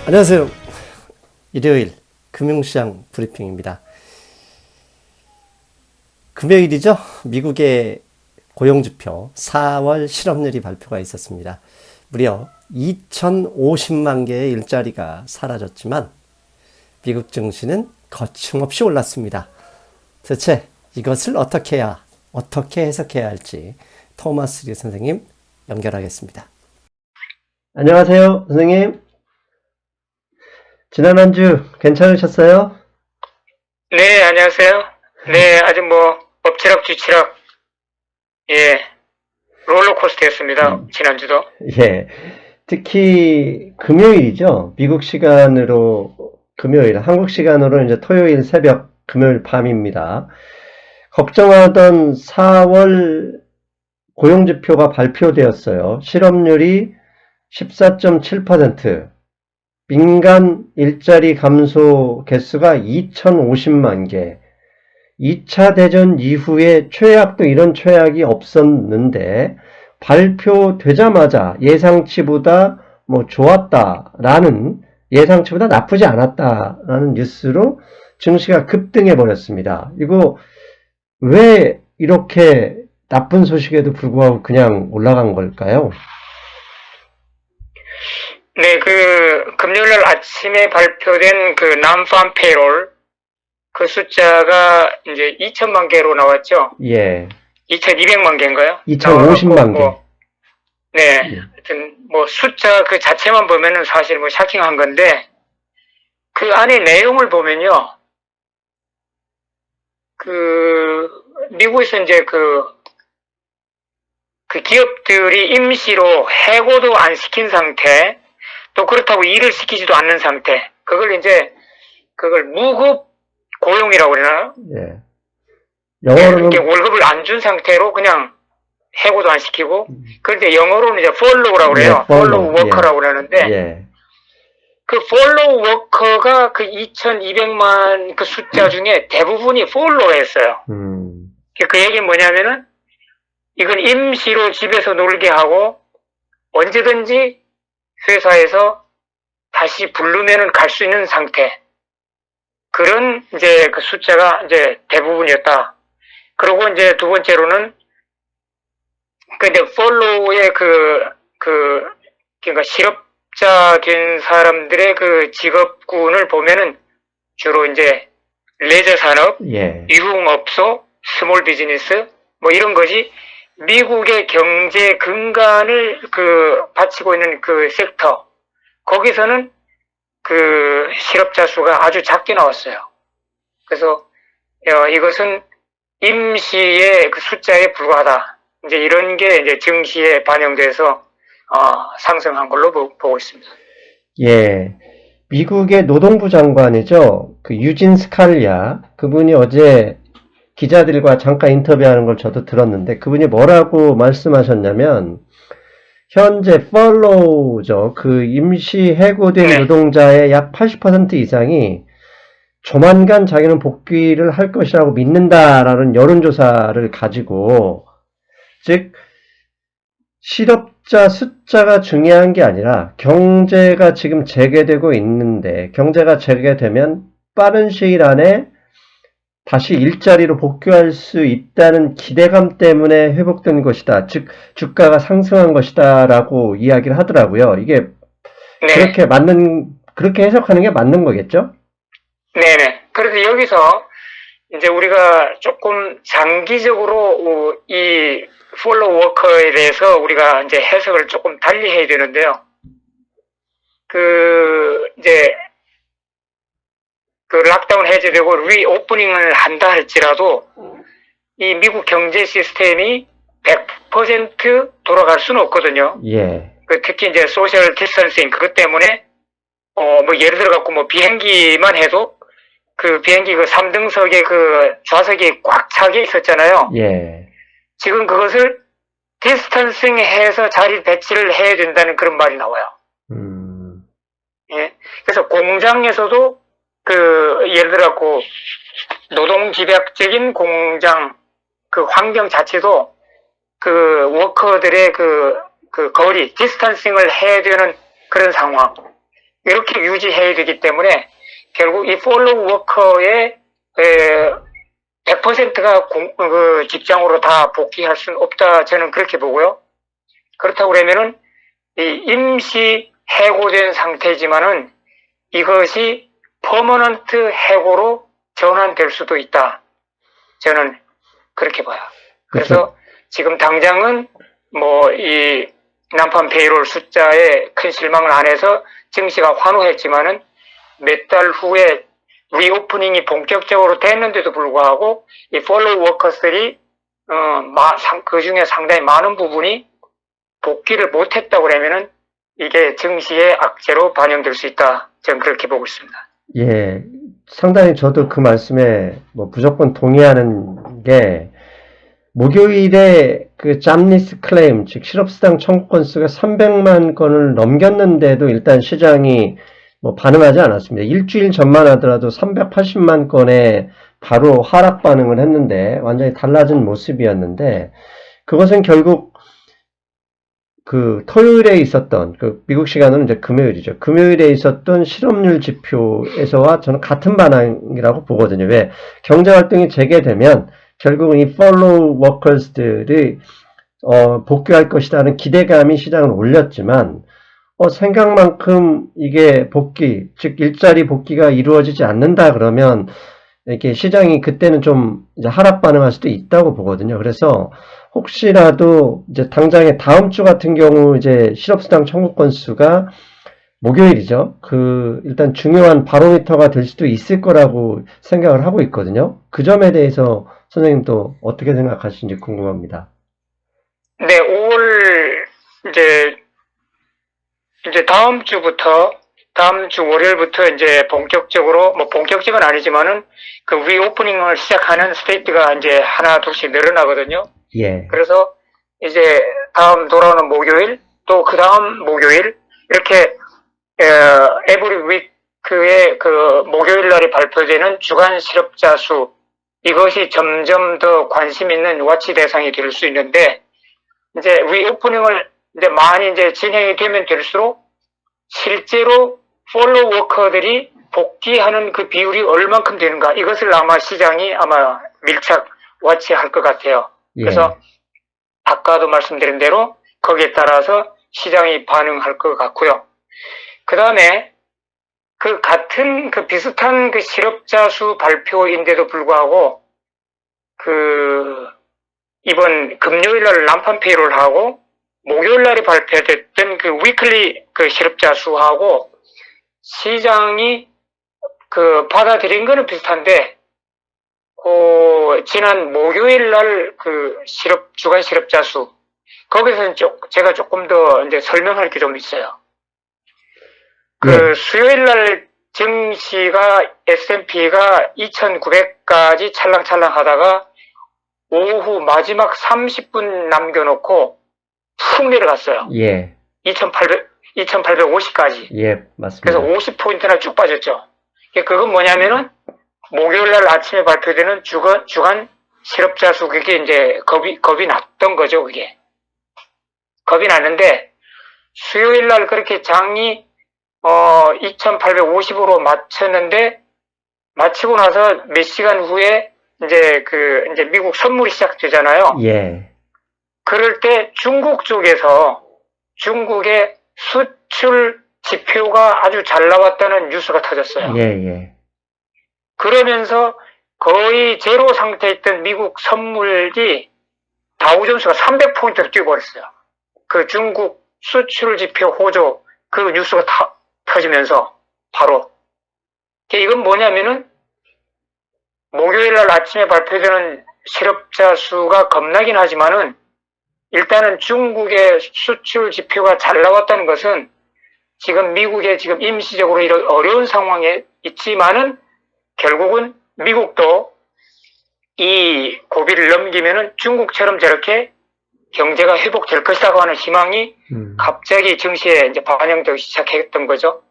안녕하세요. 일요일 금융시장 브리핑입니다. 금요일이죠. 미국의 고용지표 4월 실업률이 발표가 있었습니다. 무려 2,050만 개의 일자리가 사라졌지만 미국 증시는 거침없이 올랐습니다. 대체 이것을 어떻게 해석해야 할지 토마스 리 선생님 연결하겠습니다. 안녕하세요, 선생님. 지난 한 주 괜찮으셨어요? 네, 안녕하세요. 네, 아주 엎치락뒤치락, 롤러코스터였습니다. 지난주도. 예. 특히 금요일이죠. 미국 시간으로 금요일, 한국 시간으로 이제 토요일 새벽, 금요일 밤입니다. 걱정하던 4월 고용지표가 발표되었어요. 실업률이 14.7%, 민간 일자리 감소 개수가 2,050만 개. 2차 대전 이후에 최악도 이런 최악이 없었는데 발표되자마자 예상치보다 좋았다라는, 예상치보다 나쁘지 않았다라는 뉴스로 증시가 급등해 버렸습니다. 이거 왜 이렇게 나쁜 소식에도 불구하고 그냥 올라간 걸까요? 네, 금요일날 아침에 발표된 난팜 페이롤, 그 숫자가 이제 2천만 개로 나왔죠? 예. 2,200만 개인가요? 2,050만 개. 네. 예. 하여튼, 숫자 그 자체만 보면은 사실 샤킹한 건데, 그 안에 내용을 보면요. 미국에서 이제 기업들이 임시로 해고도 안 시킨 상태, 또 그렇다고 일을 시키지도 않는 상태, 그걸 무급 고용이라고 그러나요? 예. 영어로는 월급을 안 준 상태로 그냥 해고도 안 시키고, 그런데 영어로는 이제 follow라고 그래요. 예, follow worker라고 그러는데, 예. 그 follow worker가 그 2,200만 그 숫자 중에 대부분이 follow였어요. 그 얘기는 뭐냐면은, 이건 임시로 집에서 놀게 하고, 언제든지 회사에서 다시 부르면은 갈 수 있는 상태. 그런 이제 그 숫자가 이제 대부분이었다. 그리고 이제 두 번째로는, 근데 follow의 그러니까 실업자 된 사람들의 그 직업군을 보면은 주로 이제 레저 산업, 예. 유흥업소, 스몰 비즈니스, 이런 것이 미국의 경제 근간을 바치고 있는 그 섹터, 거기서는 그 실업자 수가 아주 작게 나왔어요. 그래서 이것은 임시의 그 숫자에 불과하다. 이제 이런 게 이제 증시에 반영돼서 상승한 걸로 보고 있습니다. 예. 미국의 노동부 장관이죠. 그 유진 스칼리아, 그분이 어제 기자들과 잠깐 인터뷰하는 걸 저도 들었는데, 그분이 뭐라고 말씀하셨냐면, 현재 furlough죠. 그 임시 해고된 네. 노동자의 약 80% 이상이 조만간 자기는 복귀를 할 것이라고 믿는다라는 여론조사를 가지고, 즉 실업자 숫자가 중요한 게 아니라 경제가 지금 재개되고 있는데, 경제가 재개되면 빠른 시일 안에 다시 일자리로 복귀할 수 있다는 기대감 때문에 회복된 것이다. 즉 주가가 상승한 것이다 라고 이야기를 하더라고요. 이게 네. 그렇게 해석하는 게 맞는 거겠죠? 네네. 그래서 여기서 이제 우리가 조금 장기적으로 이 follow worker에 대해서 우리가 이제 해석을 조금 달리 해야 되는데요. 이제 락다운 해제되고 리오프닝을 한다 할지라도 이 미국 경제 시스템이 100% 돌아갈 수는 없거든요. 예. 특히 이제 소셜 디스턴싱, 그것 때문에 예를 들어 갖고 비행기만 해도 그 비행기 3등석에 그 좌석이 꽉 차게 있었잖아요. 예. 지금 그것을 디스턴싱 해서 자리 배치를 해야 된다는 그런 말이 나와요. 예. 그래서 공장에서도 예를 들어 갖고 노동집약적인 공장 그 환경 자체도 워커들의 거리, 디스턴싱을 해야 되는 그런 상황. 이렇게 유지해야 되기 때문에 결국 이 follow worker의 100%가 그 직장으로 다 복귀할 수는 없다. 저는 그렇게 보고요. 그렇다고 그러면은 이 임시 해고된 상태지만은 이것이 퍼머넌트 해고로 전환될 수도 있다. 저는 그렇게 봐요. 그래서 그렇죠. 지금 당장은 뭐 이 난판 페이롤 숫자에 큰 실망을 안 해서 증시가 환호했지만은 몇 달 후에 리오프닝이 본격적으로 됐는데도 불구하고 이 follow workers들이 그 중에 상당히 많은 부분이 복귀를 못했다고 그러면은 이게 증시의 악재로 반영될 수 있다. 저는 그렇게 보고 있습니다. 예, 상당히 저도 그 말씀에 뭐 무조건 동의하는 게, 목요일에 그 잡니스 클레임, 즉 실업수당 청구 건수가 300만 건을 넘겼는데도 일단 시장이 뭐 반응하지 않았습니다. 일주일 전만 하더라도 380만 건에 바로 하락 반응을 했는데 완전히 달라진 모습이었는데, 그것은 결국 그 토요일에 있었던, 그 미국 시간으로 이제 금요일이죠. 금요일에 있었던 실업률 지표에서와 저는 같은 반응이라고 보거든요. 왜? 경제 활동이 재개되면 결국은 이 follow workers들이 복귀할 것이라는 기대감이 시장을 올렸지만, 생각만큼 이게 복귀, 즉 일자리 복귀가 이루어지지 않는다 그러면 이렇게 시장이 그때는 좀 이제 하락 반응할 수도 있다고 보거든요. 그래서 혹시라도 이제 당장에 다음 주 같은 경우 이제 실업수당 청구 건수가 목요일이죠. 일단 중요한 바로미터가 될 수도 있을 거라고 생각을 하고 있거든요. 그 점에 대해서 선생님도 어떻게 생각하시는지 궁금합니다. 네, 5월 이제 다음 주 월요일부터 이제 본격적으로, 뭐 본격적은 아니지만은 그 리오프닝을 시작하는 스테이트가 이제 하나 둘씩 늘어나거든요. 예, 그래서 이제 다음 돌아오는 목요일, 또 그 다음 목요일, 이렇게 에브리 위크에 그 목요일 날에 발표되는 주간 실업자 수, 이것이 점점 더 관심 있는 와치 대상이 될 수 있는데, 이제 리오프닝을 이제 많이 이제 진행이 되면 될수록 실제로 follow worker들이 복귀하는 그 비율이 얼만큼 되는가, 이것을 아마 시장이 아마 밀착 와치할 것 같아요. 예, 그래서 아까도 말씀드린 대로 거기에 따라서 시장이 반응할 것 같고요. 그 다음에 그 같은 그 비슷한 그 실업자 수 발표인데도 불구하고 그 이번 금요일 날 난판 페이롤 하고 목요일 날에 발표됐던 그 위클리 그 실업자 수하고 시장이 그 받아들인 거는 비슷한데, 지난 목요일 날 그 주간 실업자 수, 거기서는 제가 조금 더 이제 설명할 게 좀 있어요. 예, 수요일 날 증시가 S&P가 2,900까지 찰랑찰랑 하다가 오후 마지막 30분 남겨놓고 푹 내려갔어요. 예, 2,850까지. 예, 맞습니다. 그래서 50포인트나 쭉 빠졌죠. 그건 뭐냐면은 목요일 날 아침에 발표되는 주간 실업자 수, 그게 이제 겁이 났던 거죠, 그게. 겁이 났는데, 수요일 날 그렇게 장이 2,850으로 마쳤는데, 마치고 나서 몇 시간 후에 이제 이제 미국 선물이 시작되잖아요. 예, 그럴 때 중국 쪽에서 중국의 수출 지표가 아주 잘 나왔다는 뉴스가 터졌어요. 예, 예, 그러면서 거의 제로 상태에 있던 미국 선물이 다우존스가 300포인트를 뛰어버렸어요. 그 중국 수출 지표 호조 그 뉴스가 터지면서 바로. 이건 뭐냐면은 목요일 날 아침에 발표되는 실업자 수가 겁나긴 하지만은 일단은 중국의 수출 지표가 잘 나왔다는 것은 지금 미국에 지금 임시적으로 이런 어려운 상황에 있지만은 결국은 미국도 이 고비를 넘기면은 중국처럼 저렇게 경제가 회복될 것이라고 하는 희망이 갑자기 증시에 이제 반영되기 시작했던 거죠.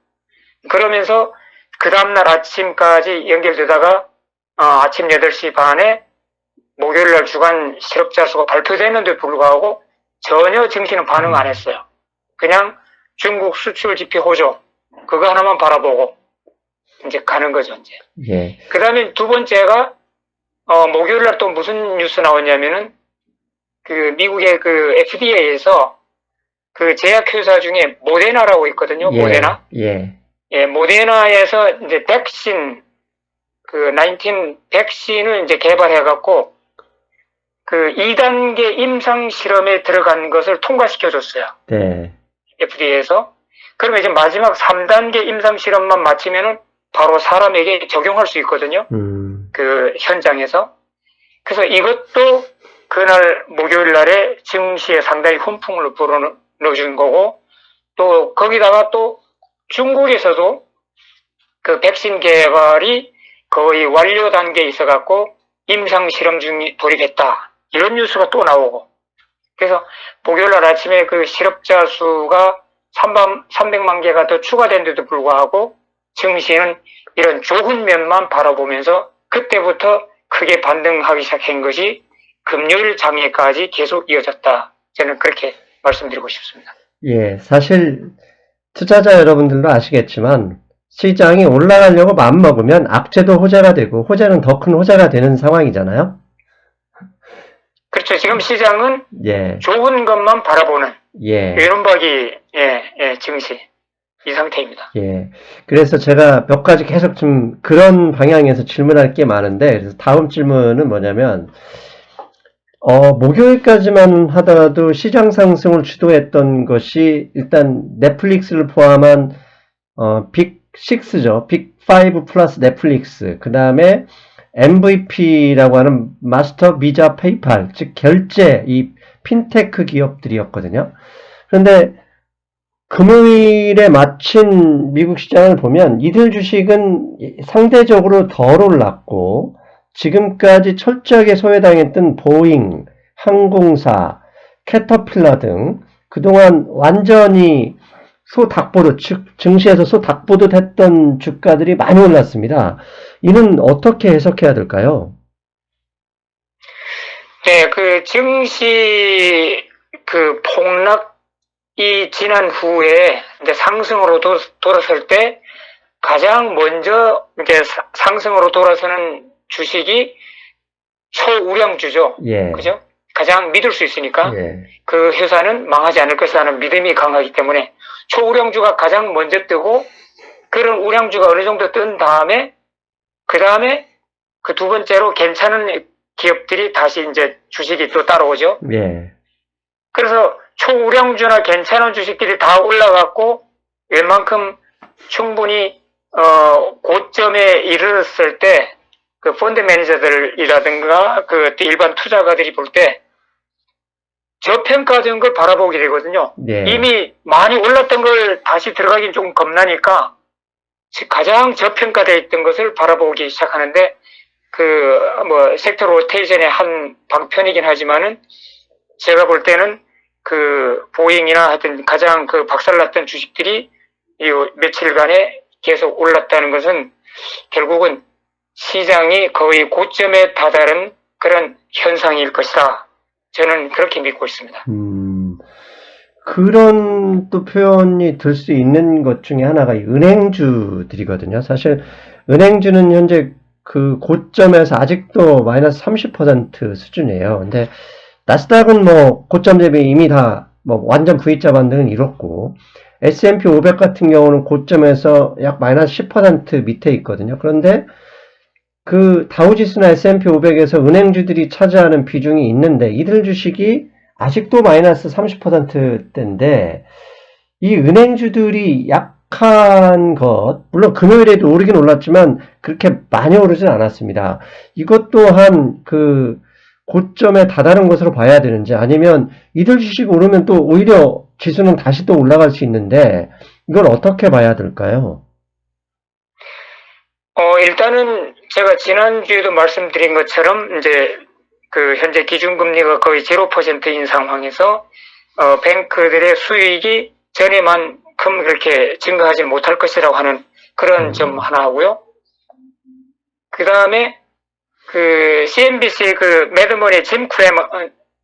그러면서 그 다음날 아침까지 연결되다가 아침 8시 반에 목요일날 주간 실업자 수가 발표됐는데도 불구하고 전혀 증시는 반응 안 했어요. 그냥 중국 수출 지표 호조, 그거 하나만 바라보고 이제 가는 거죠, 이제. 예. 그 다음에 두 번째가, 목요일 날 또 무슨 뉴스 나왔냐면은, 그 미국의 그 FDA에서 그 제약회사 중에 모데나라고 있거든요, 예. 모데나. 예. 예, 모데나에서 이제 백신, 그 19 백신을 이제 개발해갖고, 그 2단계 임상 실험에 들어간 것을 통과시켜줬어요. 네. FDA에서. 그러면 이제 마지막 3단계 임상 실험만 마치면은 바로 사람에게 적용할 수 있거든요. 그 현장에서. 그래서 이것도 그날 목요일 날에 증시에 상당히 훈풍을 불어넣어준 거고, 또 거기다가 또 중국에서도 그 백신 개발이 거의 완료 단계에 있어갖고 임상 실험 중에 돌입했다. 이런 뉴스가 또 나오고. 그래서 목요일 날 아침에 그 실업자 수가 300만 개가 더 추가된데도 불구하고 증시는 이런 좋은 면만 바라보면서 그때부터 크게 반등하기 시작한 것이 금요일 장에까지 계속 이어졌다. 저는 그렇게 말씀드리고 싶습니다. 예, 사실 투자자 여러분들도 아시겠지만 시장이 올라가려고 마음먹으면 악재도 호재가 되고 호재는 더 큰 호재가 되는 상황이잖아요. 그렇죠. 지금 시장은 예, 좋은 것만 바라보는 예, 외론박이 증시 이 상태입니다. 예. 그래서 제가 몇 가지 계속 좀 그런 방향에서 질문할 게 많은데, 그래서 다음 질문은 뭐냐면, 목요일까지만 하더라도 시장 상승을 주도했던 것이 일단 넷플릭스를 포함한 빅6죠. 빅5 플러스 넷플릭스. 그 다음에 MVP라고 하는 마스터 비자 페이팔, 즉 결제 이 핀테크 기업들이었거든요. 그런데 금요일에 마친 미국 시장을 보면 이들 주식은 상대적으로 덜 올랐고 지금까지 철저하게 소외당했던 보잉, 항공사, 캐터필러 등 그동안 완전히 소닥보듯, 즉 증시에서 소닥보듯 했던 주가들이 많이 올랐습니다. 이는 어떻게 해석해야 될까요? 네, 그 증시 그 폭락이 지난 후에 이제 상승으로 돌아설 때 가장 먼저 이제 상승으로 돌아서는 주식이 초우량주죠. 예. 그죠? 가장 믿을 수 있으니까 예. 그 회사는 망하지 않을 것이라는 믿음이 강하기 때문에 초우량주가 가장 먼저 뜨고 그런 우량주가 어느 정도 뜬 다음에 그 다음에 그 두 번째로 괜찮은 기업들이 다시 이제 주식이 또 따라오죠. 예. 그래서 초우량주나 괜찮은 주식들이 다 올라갔고 웬만큼 충분히 고점에 이르렀을 때 그 펀드 매니저들이라든가 그 일반 투자가들이 볼 때 저평가된 걸 바라보게 되거든요. 예. 이미 많이 올랐던 걸 다시 들어가긴 좀 겁나니까 가장 저평가되어 있던 것을 바라보기 시작하는데 섹터 로테이션의 한 방편이긴 하지만은 제가 볼 때는 그 보잉이나 하여튼 가장 그 박살났던 주식들이 이 며칠간에 계속 올랐다는 것은 결국은 시장이 거의 고점에 다다른 그런 현상일 것이다. 저는 그렇게 믿고 있습니다. 그런 또 표현이 들 수 있는 것 중에 하나가 은행주들이거든요. 사실 은행주는 현재 그 고점에서 아직도 마이너스 30% 수준이에요. 근데 나스닥은 뭐 고점 대비 이미 다 뭐 완전 V자 반등은 이뤘고 S&P 500 같은 경우는 고점에서 약 마이너스 10% 밑에 있거든요. 그런데 그 다우지수나 S&P 500에서 은행주들이 차지하는 비중이 있는데 이들 주식이 아직도 마이너스 30%대인데 이 은행주들이 약한 것, 물론 금요일에도 오르긴 올랐지만 그렇게 많이 오르진 않았습니다. 이것 또한 그 고점에 다다른 것으로 봐야 되는지 아니면 이들 주식 오르면 또 오히려 지수는 다시 또 올라갈 수 있는데 이걸 어떻게 봐야 될까요? 일단은 제가 지난주에도 말씀드린 것처럼 이제 그 현재 기준금리가 거의 0%인 상황에서 뱅크들의 수익이 전에만큼 그렇게 증가하지 못할 것이라고 하는 그런 점 하나 하고요. 그 다음에 그 CNBC 그 매드먼의 짐 크래머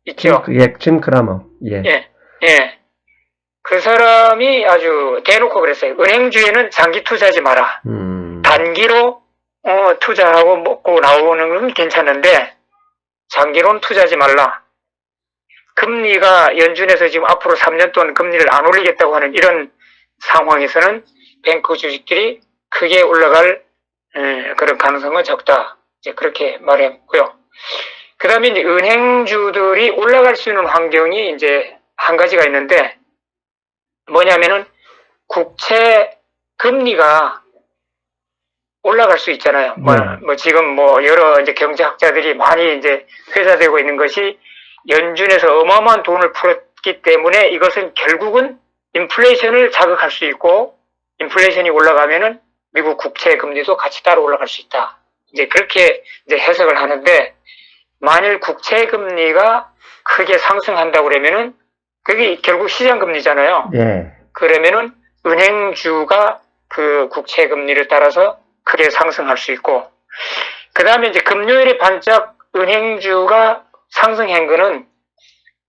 있죠. 짐 크라머. 예. 예. 그 그 사람이 아주 대놓고 그랬어요. 은행주에는 장기 투자하지 마라. 단기로 투자하고 먹고 나오는 건 괜찮은데 장기로는 투자하지 말라. 금리가 연준에서 지금 앞으로 3년 동안 금리를 안 올리겠다고 하는 이런 상황에서는 뱅크 주식들이 크게 올라갈 그런 가능성은 적다. 이제 그렇게 말했고요. 그 다음에 이제 은행주들이 올라갈 수 있는 환경이 이제 한 가지가 있는데 뭐냐면은 국채 금리가 올라갈 수 있잖아요. 뭐 지금 뭐 여러 이제 경제학자들이 많이 이제 회자되고 있는 것이 연준에서 어마어마한 돈을 풀었기 때문에 이것은 결국은 인플레이션을 자극할 수 있고 인플레이션이 올라가면은 미국 국채 금리도 같이 따라 올라갈 수 있다. 이제 그렇게 이제 해석을 하는데 만일 국채 금리가 크게 상승한다고 그러면은 그게 결국 시장 금리잖아요. 예. 그러면은 은행주가 그 국채 금리를 따라서 크게 상승할 수 있고 그 다음에 이제 금요일에 반짝 은행주가 상승한 거는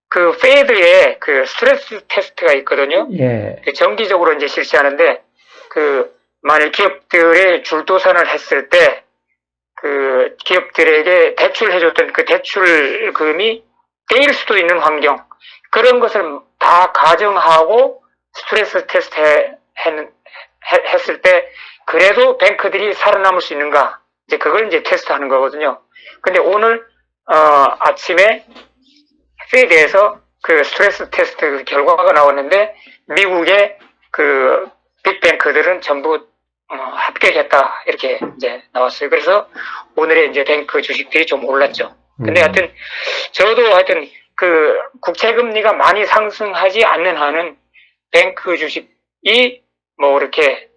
그 페드의 그 스트레스 테스트가 있거든요. 예. 그 정기적으로 이제 실시하는데 그 만일 기업들의 줄도산을 했을 때 그 기업들에게 대출해줬던 그 대출금이 떼일 수도 있는 환경 그런 것을 다 가정하고 스트레스 테스트 했을 때 그래도 뱅크들이 살아남을 수 있는가 이제 그걸 이제 테스트하는 거거든요. 근데 오늘 아침에 페드에서 그 스트레스 테스트 결과가 나왔는데 미국의 그 빅뱅크들은 전부 합격했다 이렇게 이제 나왔어요. 그래서 오늘의 이제 뱅크 주식들이 좀 올랐죠. 근데 하여튼 저도 하여튼 그 국채 금리가 많이 상승하지 않는 한은 뱅크 주식이 뭐 이렇게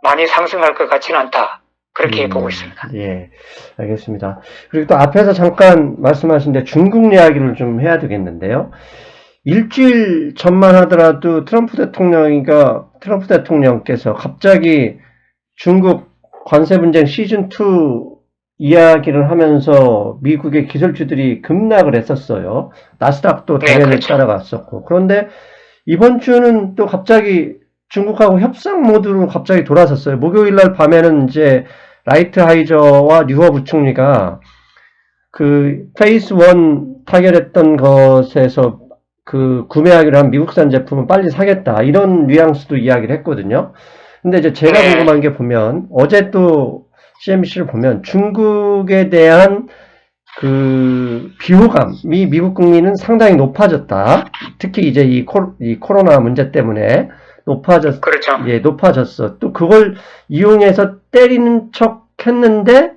많이 상승할 것 같지는 않다. 그렇게 보고 있습니다. 예, 알겠습니다. 그리고 또 앞에서 잠깐 말씀하신 중국 이야기를 좀 해야 되겠는데요. 일주일 전만 하더라도 트럼프 대통령께서 갑자기 중국 관세 분쟁 시즌2 이야기를 하면서 미국의 기술주들이 급락을 했었어요. 나스닥도 당연히 그렇죠. 따라갔었고. 그런데 이번 주는 또 갑자기 중국하고 협상 모드로 갑자기 돌아섰어요. 목요일 날 밤에는 이제 라이트 하이저와 류허 부총리가 그 페이스 1 타결했던 것에서 그 구매하기로 한 미국산 제품은 빨리 사겠다. 이런 뉘앙스도 이야기를 했거든요. 근데 이제 제가 궁금한 게 보면 어제 또 CNBC를 보면 중국에 대한 그 비호감이 미국 국민은 상당히 높아졌다. 특히 이제 이 코로나 문제 때문에 그렇죠. 예, 높아졌어. 또 그걸 이용해서 때리는 척 했는데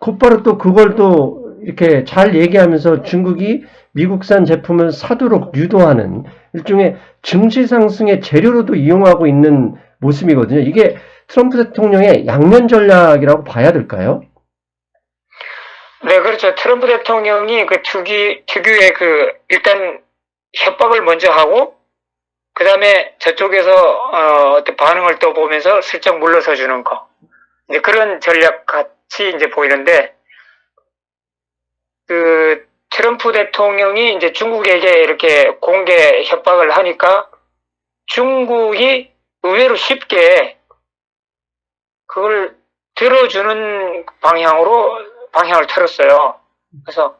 곧바로 또 그걸 또 이렇게 잘 얘기하면서 중국이 미국산 제품을 사도록 유도하는 일종의 증시 상승의 재료로도 이용하고 있는 모습이거든요. 이게 트럼프 대통령의 양면 전략이라고 봐야 될까요? 네, 그렇죠. 트럼프 대통령이 그 특유의 그 일단 협박을 먼저 하고 그 다음에 저쪽에서 어떤 반응을 또 보면서 슬쩍 물러서 주는 거. 이제 그런 전략 같이 이제 보이는데 그 트럼프 대통령이 이제 중국에게 이렇게 공개 협박을 하니까 중국이 의외로 쉽게 그걸 들어주는 방향을 틀었어요. 그래서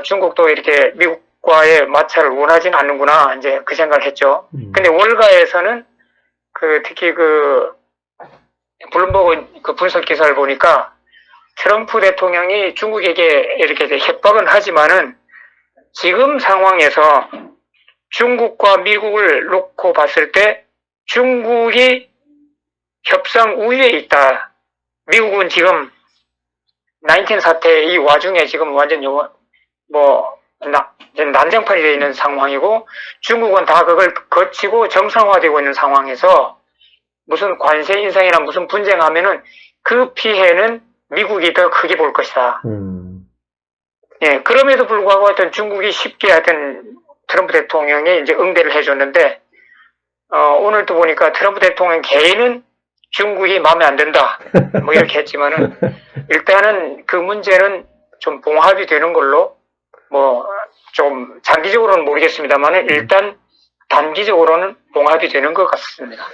중국도 이렇게 미국과의 마찰을 원하지는 않는구나 이제 그 생각을 했죠. 근데 월가에서는 그 특히 그 블룸버그 그 분석 기사를 보니까 트럼프 대통령이 중국에게 이렇게 협박은 하지만은 지금 상황에서 중국과 미국을 놓고 봤을 때 중국이 협상 우위에 있다. 미국은 지금 19 사태 이 와중에 지금 완전 난장판이 되어 있는 상황이고 중국은 다 그걸 거치고 정상화되고 있는 상황에서 무슨 관세 인상이나 무슨 분쟁하면은 그 피해는 미국이 더 크게 볼 것이다. 예, 그럼에도 불구하고 하여튼 중국이 쉽게 하여튼 트럼프 대통령이 이제 응대를 해줬는데, 오늘도 보니까 트럼프 대통령 개인은 중국이 마음에 안 든다. 뭐 이렇게 했지만은, 일단은 그 문제는 좀 봉합이 되는 걸로, 뭐, 좀 장기적으로는 모르겠습니다만은, 일단 장기적으로는 봉합이 되는 것 같습니다.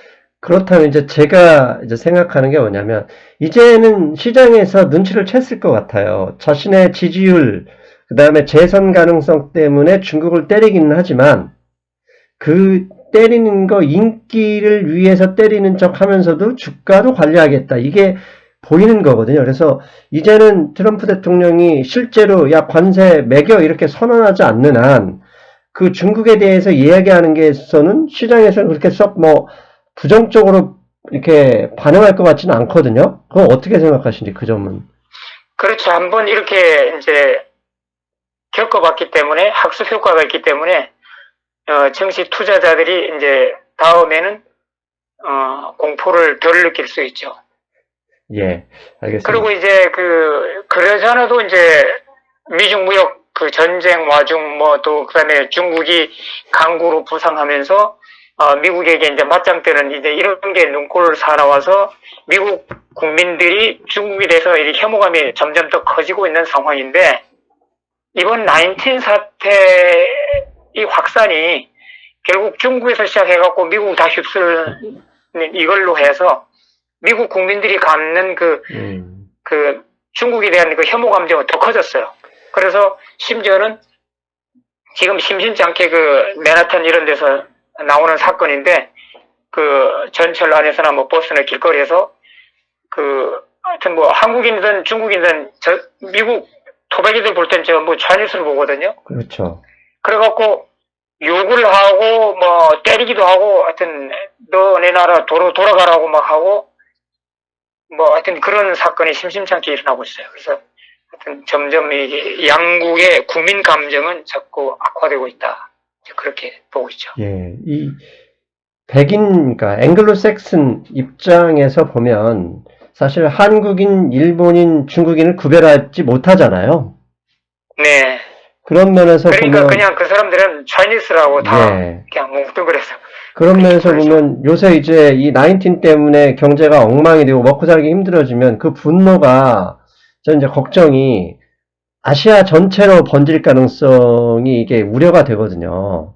그렇다면 이제 제가 이제 생각하는 게 뭐냐면, 이제는 시장에서 눈치를 챘을 것 같아요. 자신의 지지율, 그 다음에 재선 가능성 때문에 중국을 때리기는 하지만, 그 때리는 거 인기를 위해서 때리는 척 하면서도 주가도 관리하겠다. 이게 보이는 거거든요. 그래서 이제는 트럼프 대통령이 실제로 야 관세 매겨 이렇게 선언하지 않는 한 그 중국에 대해서 이야기하는 게서는 시장에서는 그렇게 썩 뭐 부정적으로 이렇게 반응할 것 같지는 않거든요. 그거 어떻게 생각하시는지 그 점은. 그렇죠. 한번 이렇게 이제 겪어봤기 때문에 학습 효과가 있기 때문에 증시 투자자들이 이제 다음에는 공포를 덜 느낄 수 있죠. 예, 알겠습니다. 그리고 이제 그러지 않아도 이제 미중 무역 그 전쟁 와중 뭐 또 그다음에 중국이 강구로 부상하면서 미국에게 이제 맞짱 뜨는 이제 이런 게 눈꼴 살아와서 미국 국민들이 중국에 대해서 이 혐오감이 점점 더 커지고 있는 상황인데 이번 19 사태 이 확산이 결국 중국에서 시작해갖고 미국 다 휩쓸는 이걸로 해서 미국 국민들이 갖는 그 중국에 대한 그 혐오 감정은 더 커졌어요. 그래서 심지어는 지금 심심치 않게 그 맨하탄 이런 데서 나오는 사건인데 그 전철 안에서나 뭐 버스나 길거리에서 하여튼 뭐 한국인이든 중국인이든 미국 토박이들 볼 땐 저 뭐 차이니스를 보거든요. 그렇죠. 그래갖고 욕을 하고 뭐 때리기도 하고 하여튼 너네 나라 도로 돌아가라고 막 하고 뭐 하여튼 그런 사건이 심심치 않게 일어나고 있어요. 그래서 하여튼 점점 이 양국의 국민 감정은 자꾸 악화되고 있다. 그렇게 보고 있죠. 예, 이 백인, 그러니까 앵글로색슨 입장에서 보면 사실 한국인, 일본인, 중국인을 구별하지 못하잖아요. 네. 그런 면에서 그러니까 보면 그냥 그 사람들은 차이니스라고 다 예. 그냥 뭉뚱그려서 그런 면에서 그렇죠. 보면 요새 이제 이 19 때문에 경제가 엉망이 되고 먹고 살기 힘들어지면 그 분노가 저 이제 걱정이 아시아 전체로 번질 가능성이 이게 우려가 되거든요.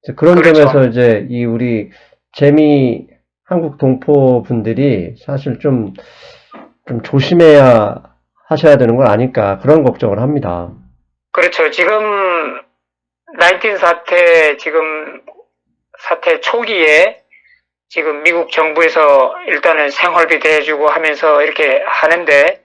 그래서 그런 그렇죠. 점에서 이제 이 우리 재미 한국 동포 분들이 사실 좀 조심해야 하셔야 되는 건 아닐까 그런 걱정을 합니다. 그렇죠. 지금 19 사태 초기에 지금 미국 정부에서 일단은 생활비 대주고 하면서 이렇게 하는데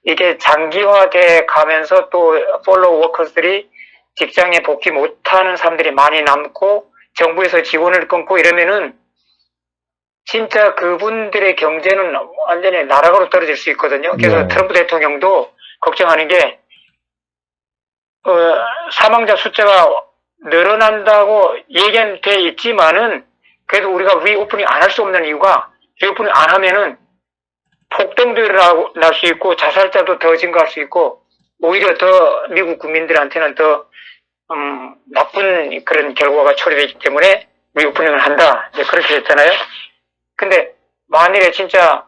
이게 장기화돼 가면서 또 follow workers들이 직장에 복귀 못하는 사람들이 많이 남고 정부에서 지원을 끊고 이러면은 진짜 그분들의 경제는 완전히 나락으로 떨어질 수 있거든요. 그래서 네. 트럼프 대통령도 걱정하는 게 사망자 숫자가 늘어난다고 얘기는 돼 있지만은 그래도 우리가 리오프닝 안 할 수 없는 이유가 리오프닝 안 하면은 폭동도 일어날 수 있고 자살자도 더 증가할 수 있고 오히려 더 미국 국민들한테는 더 나쁜 그런 결과가 초래되기 때문에 리오프닝을 한다. 이제 그렇게 됐잖아요. 근데 만일에 진짜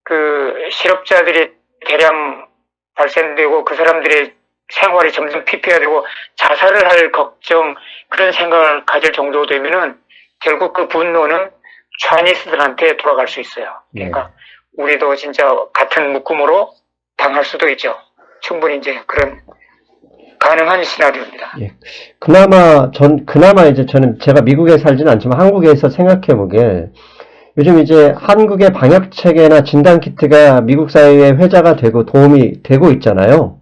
그 실업자들이 대량 발생되고 그 사람들의 생활이 점점 피폐화되고 자살을 할 걱정 그런 생각을 가질 정도 되면은 결국 그 분노는 차이니스들한테 돌아갈 수 있어요. 그러니까 우리도 진짜 같은 묶음으로 당할 수도 있죠. 충분히 이제 그런 가능한 시나리오입니다. 예. 그나마 이제 저는 제가 미국에 살지는 않지만 한국에서 생각해 보길 요즘 이제 한국의 방역 체계나 진단 키트가 미국 사회에 회자가 되고 도움이 되고 있잖아요.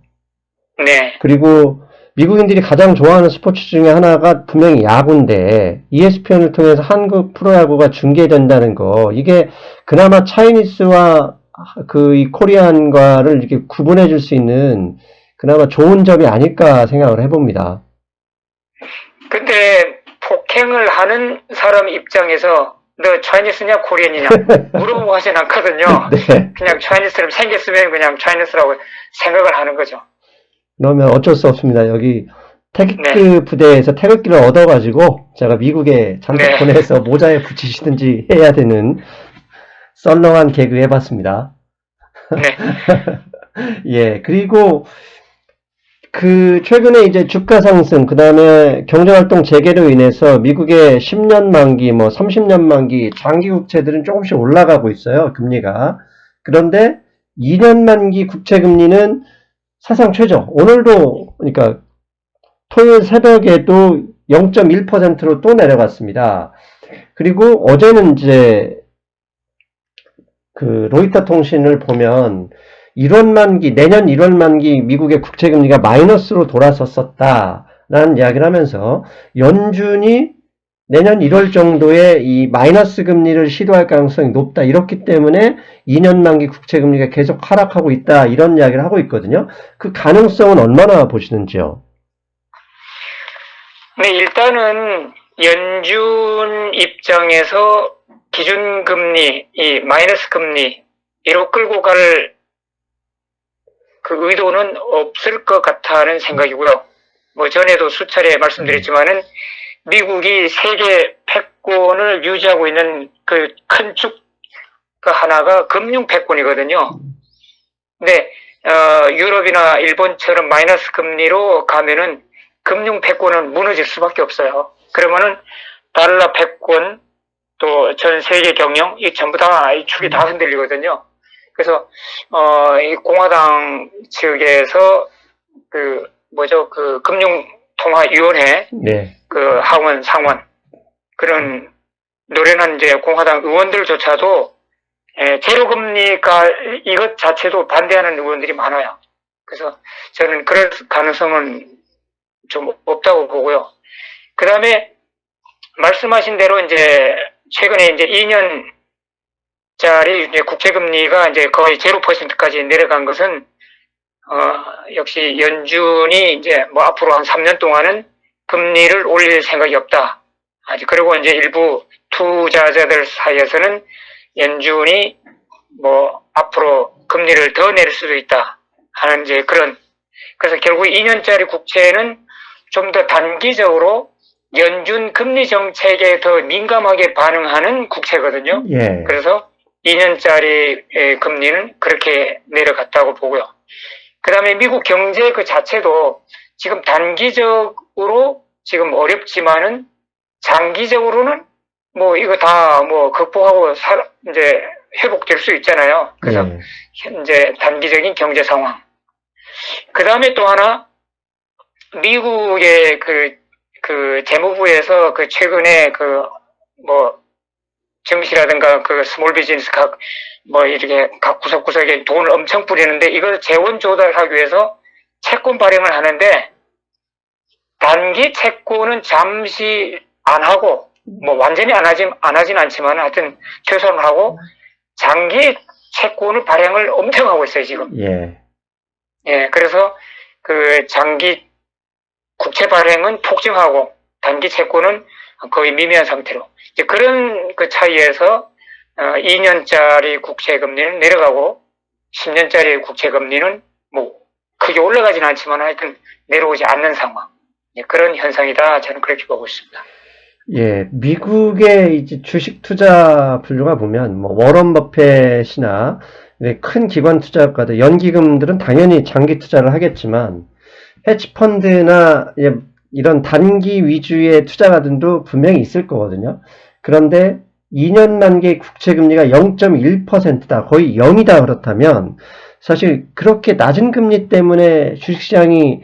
네. 그리고 미국인들이 가장 좋아하는 스포츠 중에 하나가 분명히 야구인데 ESPN을 통해서 한국 프로야구가 중계된다는 거 이게 그나마 차이니스와 이 코리안과를 이렇게 구분해 줄 수 있는 그나마 좋은 점이 아닐까 생각을 해봅니다. 근데 폭행을 하는 사람 입장에서 너 차이니스냐 코리안이냐 물어보고 하진 않거든요. 네. 그냥 차이니스처럼 생겼으면 그냥 차이니스라고 생각을 하는 거죠. 그러면 어쩔 수 없습니다. 여기 태극기 부대에서 태극기를 얻어가지고 제가 미국에 잠깐 보내서 모자에 붙이시든지 해야 되는 썰렁한 개그 해봤습니다. 네. 예, 그리고 최근에 이제 주가 상승, 그 다음에 경제활동 재개로 인해서 미국의 10년 만기, 뭐 30년 만기, 장기 국채들은 조금씩 올라가고 있어요, 금리가. 그런데 2년 만기 국채 금리는 사상 최저. 오늘도, 그러니까 토요일 새벽에도 0.1%로 또 내려갔습니다. 그리고 어제는 이제 그 로이터 통신을 보면 1월 만기, 내년 1월 만기 미국의 국채금리가 마이너스로 돌아섰었다라는 이야기를 하면서 연준이 내년 1월 정도에 이 마이너스 금리를 시도할 가능성이 높다. 이렇기 때문에 2년 만기 국채금리가 계속 하락하고 있다. 이런 이야기를 하고 있거든요. 그 가능성은 얼마나 보시는지요? 네, 일단은 연준 입장에서 기준금리, 이 마이너스 금리, 이로 끌고 갈 그 의도는 없을 것 같다는 생각이고요. 뭐 전에도 수차례 말씀드렸지만은 미국이 세계 패권을 유지하고 있는 그 큰 축 하나가 금융 패권이거든요. 근데 유럽이나 일본처럼 마이너스 금리로 가면은 금융 패권은 무너질 수밖에 없어요. 그러면은 달러 패권 또 전 세계 경영 이 전부 다 이 축이 다 흔들리거든요. 그래서 이 공화당 측에서 그 금융통화위원회 네. 그 하원 상원 그런 노련한 이제 공화당 의원들조차도 제로금리가 이것 자체도 반대하는 의원들이 많아요. 그래서 저는 그럴 가능성은 좀 없다고 보고요. 그 다음에 말씀하신 대로 이제 최근에 이제 2년짜리 이제 국채금리가 이제 거의 0%까지 내려간 것은 역시 연준이 이제 뭐 앞으로 한 3년 동안은 금리를 올릴 생각이 없다. 아직 그리고 이제 일부 투자자들 사이에서는 연준이 뭐 앞으로 금리를 더 내릴 수도 있다 하는 이제 그래서 결국 2년짜리 국채는 좀 더 단기적으로 연준 금리 정책에 더 민감하게 반응하는 국채거든요. 예. 그래서 2년짜리 금리는 그렇게 내려갔다고 보고요. 그 다음에 미국 경제 그 자체도 지금 단기적으로 지금 어렵지만은 장기적으로는 뭐 이거 다 뭐 극복하고 이제 회복될 수 있잖아요. 그래서 현재 단기적인 경제 상황. 그 다음에 또 하나 미국의 그 재무부에서 그 최근에 그 뭐 증시라든가 그 스몰 비즈니스 뭐 이렇게 각 구석구석에 돈을 엄청 뿌리는데 이걸 재원 조달하기 위해서 채권 발행을 하는데 단기 채권은 잠시 안 하고 뭐 완전히 안 하진 않지만 하여튼 최소한 하고 장기 채권을 발행을 엄청 하고 있어요 지금. 예, 그래서 그 장기 국채 발행은 폭증하고 단기 채권은 거의 미미한 상태로 이제 그런 그 차이에서 2년짜리 국채 금리는 내려가고 10년짜리 국채 금리는 뭐 크게 올라가지는 않지만 하여튼 내려오지 않는 상황. 그런 현상이다. 저는 그렇게 보고 있습니다. 예, 미국의 이제 주식 투자 분류가 보면 뭐 워런 버핏이나 큰 기관 투자가들, 연기금들은 당연히 장기 투자를 하겠지만 헤지 펀드나 이런 단기 위주의 투자가들도 분명히 있을 거거든요. 그런데 2년 만기 국채 금리가 0.1%다. 거의 0이다 그렇다면 사실 그렇게 낮은 금리 때문에 주식시장이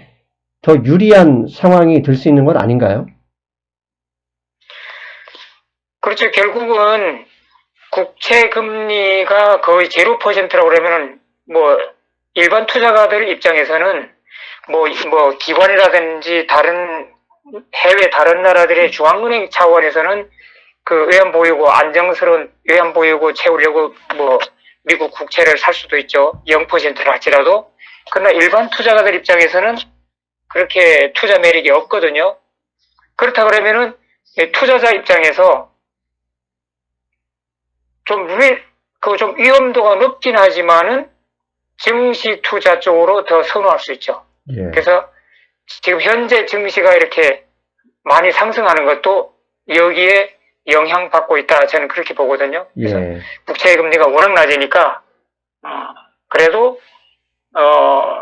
더 유리한 상황이 될 수 있는 건 아닌가요? 그렇죠. 결국은 국채 금리가 거의 0%라고 그러면은 뭐 일반 투자가들 입장에서는 뭐 기관이라든지 해외 다른 나라들의 중앙은행 차원에서는 그 외환보유고 안정스러운 외환보유고 채우려고 뭐 미국 국채를 살 수도 있죠. 0%를 할지라도. 그러나 일반 투자가들 입장에서는 그렇게 투자 매력이 없거든요. 그렇다 그러면은 투자자 입장에서 좀 위험도가 높긴 하지만은 증시 투자 쪽으로 더 선호할 수 있죠. 예. 그래서 지금 현재 증시가 이렇게 많이 상승하는 것도 여기에 영향받고 있다. 저는 그렇게 보거든요. 그래서 국채 금리가 워낙 낮으니까 그래도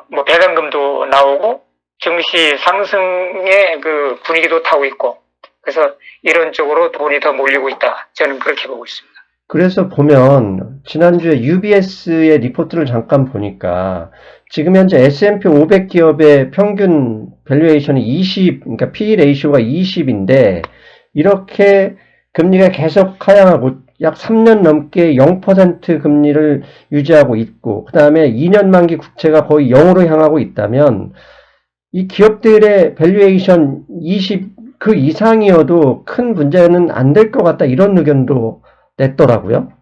뭐 배당금도 나오고 증시 상승의 그 분위기도 타고 있고, 그래서 이런 쪽으로 돈이 더 몰리고 있다. 저는 그렇게 보고 있습니다. 그래서 보면 지난주에 UBS의 리포트를 잠깐 보니까 지금 현재 S&P 500 기업의 평균 밸류에이션이 20, 그러니까 P/E 레이쇼가 20인데 이렇게 금리가 계속 하향하고 약 3년 넘게 0% 금리를 유지하고 있고 그다음에 2년 만기 국채가 거의 0으로 향하고 있다면 이 기업들의 밸류에이션 20 그 이상이어도 큰 문제는 안 될 것 같다 이런 의견도 냈더라고요.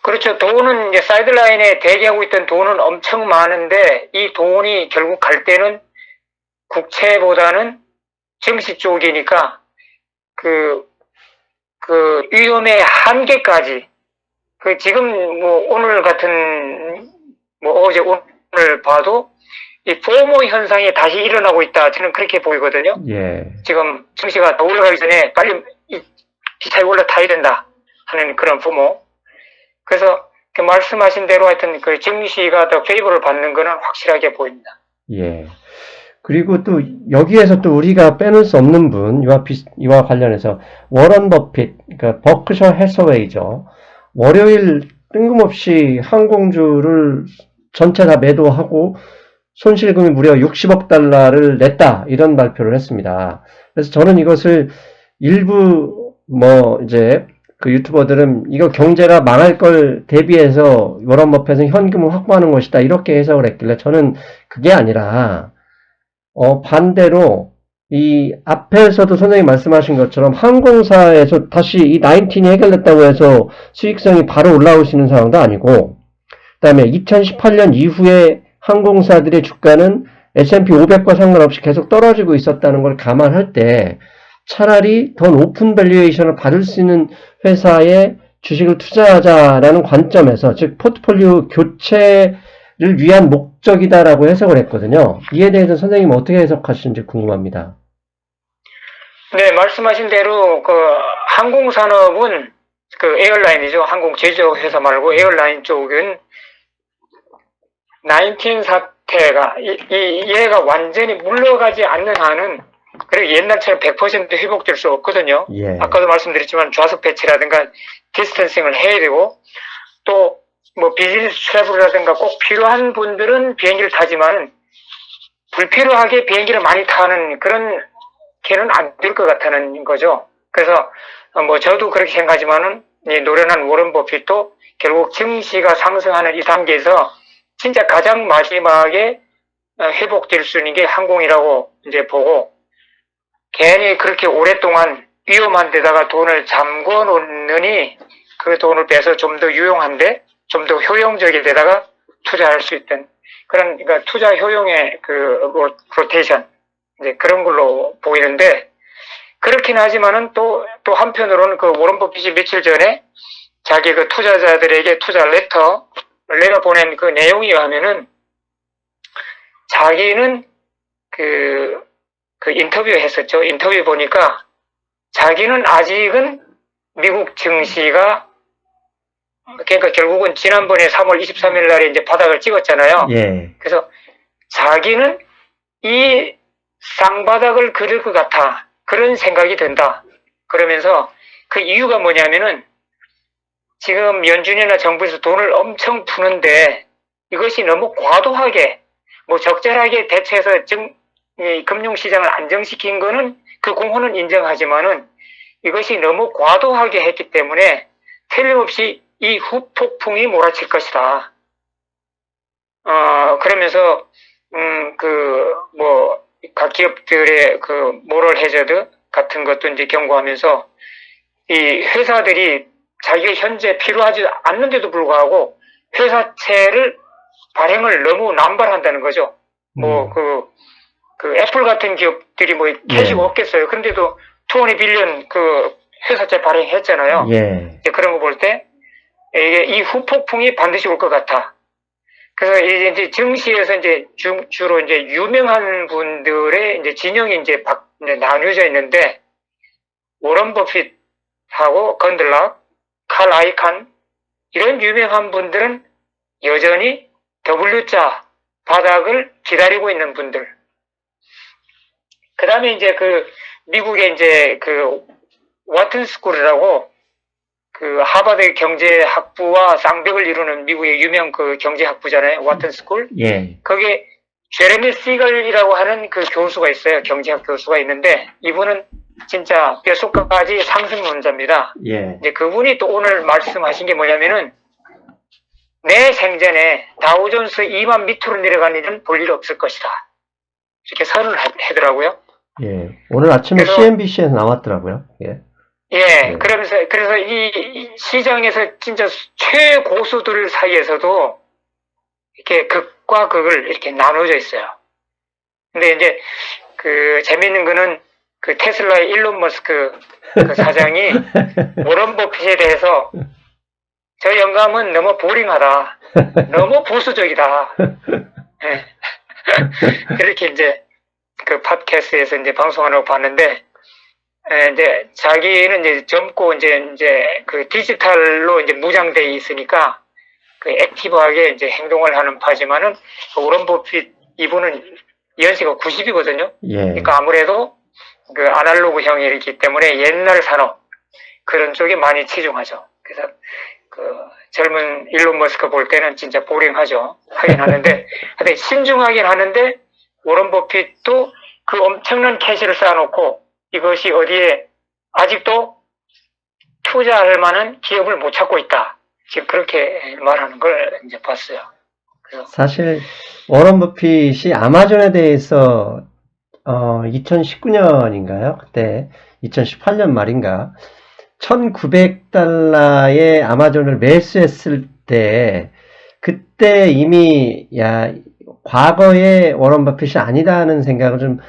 그렇죠. 돈은 이제 사이드라인에 대기하고 있던 돈은 엄청 많은데 이 돈이 결국 갈 때는 국채보다는 증시 쪽이니까 그 위험의 한계까지 지금 뭐 오늘 같은 뭐 어제 오늘 봐도 이 포모 현상이 다시 일어나고 있다. 저는 그렇게 보이거든요. 예. 지금 증시가 더 올라가기 전에 빨리 기차에 올라타야 된다 하는 그런 포모. 그래서 그 말씀하신 대로 하여튼 그 증시가 더 페이버를 받는 거는 확실하게 보입니다. 예. 그리고 또 여기에서 또 우리가 빼놓을 수 없는 분, 이와 관련해서 워런 버핏, 그러니까 버크셔 해서웨이죠. 월요일 뜬금없이 항공주를 전체 다 매도하고 손실금이 무려 60억 달러를 냈다 이런 발표를 했습니다. 그래서 저는 이것을 일부 이제 그 유튜버들은 이거 경제가 망할 걸 대비해서 워런 버핏은 현금을 확보하는 것이다 이렇게 해석을 했길래 저는 그게 아니라 반대로 이 앞에서도 선생님 말씀하신 것처럼 항공사에서 다시 이 19이 해결됐다고 해서 수익성이 바로 올라올 수 있는 상황도 아니고 그다음에 2018년 이후에 항공사들의 주가는 S&P 500과 상관없이 계속 떨어지고 있었다는 걸 감안할 때 차라리 더 높은 밸류에이션을 받을 수 있는 회사에 주식을 투자하자라는 관점에서 즉 포트폴리오 교체를 위한 목적이다라고 해석을 했거든요. 이에 대해서 선생님 어떻게 해석하시는지 궁금합니다. 네, 말씀하신 대로 그 항공산업은 그 에어라인이죠. 항공 제조 회사 말고 에어라인 쪽은 19 사태가 얘가 완전히 물러가지 않는 한은 그리고 옛날처럼 100% 회복될 수 없거든요. 예. 아까도 말씀드렸지만 좌석 배치라든가 디스턴싱을 해야 되고 또 뭐 비즈니스 트래블이라든가 꼭 필요한 분들은 비행기를 타지만 불필요하게 비행기를 많이 타는 그런 개는 안 될 것 같다는 거죠. 그래서 뭐 저도 그렇게 생각하지만은 노련한 워런 버핏도 결국 증시가 상승하는 이 단계에서 진짜 가장 마지막에 회복될 수 있는 게 항공이라고 이제 보고 괜히 그렇게 오랫동안 위험한 데다가 돈을 잠궈 놓느니 그 돈을 빼서 좀 더 유용한데 좀 더 효용적인 데다가 투자할 수 있던 그런 그러니까 투자 효용의 그 로테이션 이제 그런 걸로 보이는데 그렇긴 하지만은 또 한편으로는 그 워런 버핏이 며칠 전에 자기 그 투자자들에게 투자 레터 보낸 그 내용에 의하면은 자기는 그 인터뷰 했었죠. 인터뷰 보니까 자기는 아직은 미국 증시가 그러니까 결국은 지난번에 3월 23일 날에 이제 바닥을 찍었잖아요. 예. 그래서 자기는 이 쌍바닥을 그릴 것 같아. 그런 생각이 든다. 그러면서 그 이유가 뭐냐면은 지금 연준이나 정부에서 돈을 엄청 푸는데 이것이 너무 과도하게 뭐 적절하게 대처해서 이 금융시장을 안정시킨 거는 그 공헌은 인정하지만은 이것이 너무 과도하게 했기 때문에 틀림없이 이 후폭풍이 몰아칠 것이다. 그러면서 각 기업들의 그 모럴 해저드 같은 것도 이제 경고하면서 이 회사들이 자기가 현재 필요하지 않는데도 불구하고 회사채를 발행을 너무 남발한다는 거죠. 그 애플 같은 기업들이 뭐 캐시가 없겠어요. 그런데도 20 빌리언 그 회사채 발행했잖아요. 예. 이제 그런 거 볼 때 이 후폭풍이 반드시 올 것 같아. 그래서 이제 증시에서 이제 주로 이제 유명한 분들의 이제 진영이 이제 나뉘어져 있는데 워런 버핏하고 건들락, 칼 아이칸 이런 유명한 분들은 여전히 W자 바닥을 기다리고 있는 분들. 그 다음에 이제 미국에 이제 워튼 스쿨이라고 하버드 경제학부와 쌍벽을 이루는 미국의 유명 경제학부잖아요. 워튼 스쿨. 예. 거기에 제레미 시걸이라고 하는 교수가 있어요. 경제학 교수가 있는데, 이분은 진짜 뼛속까지 상승론자입니다. 예. 이제 그분이 또 오늘 말씀하신 게 뭐냐면은, 내 생전에 다우존스 2만 밑으로 내려간 일은 볼 일 없을 것이다. 이렇게 선언을 하더라고요. 예. 오늘 아침에 그래서, CNBC에서 나왔더라고요. 예. 예, 네. 그래서 이 시장에서 진짜 최고수들 사이에서도 이렇게 극과 극을 이렇게 나눠져 있어요. 근데 이제 재밌는 거는 테슬라의 일론 머스크 사장이 워런 버핏에 대해서 저 영감은 너무 보링하다. 너무 보수적이다. 예. 그렇게 이제 팟캐스트에서 이제 방송하라고 봤는데, 이제 자기는 이제 젊고 이제 디지털로 이제 무장돼 있으니까 액티브하게 이제 행동을 하는 파지만은 워런 버핏 이분은 연세가 90이거든요. 예. 그러니까 아무래도 아날로그형이 있기 때문에 옛날 산업 그런 쪽에 많이 치중하죠. 그래서 젊은 일론 머스크 볼 때는 진짜 보링하죠. 하긴 하는데, 근데 신중하긴 하는데 워런 버핏도 엄청난 캐시를 쌓아놓고 이것이 어디에 아직도 투자할 만한 기업을 못 찾고 있다. 지금 그렇게 말하는 걸 이제 봤어요. 그래서 사실 워런 버핏이 아마존에 대해서 2019년인가요? 그때 2018년 말인가 1,900달러에 아마존을 매수했을 때 그때 이미 과거의 워런 버핏이 아니다는 생각을 좀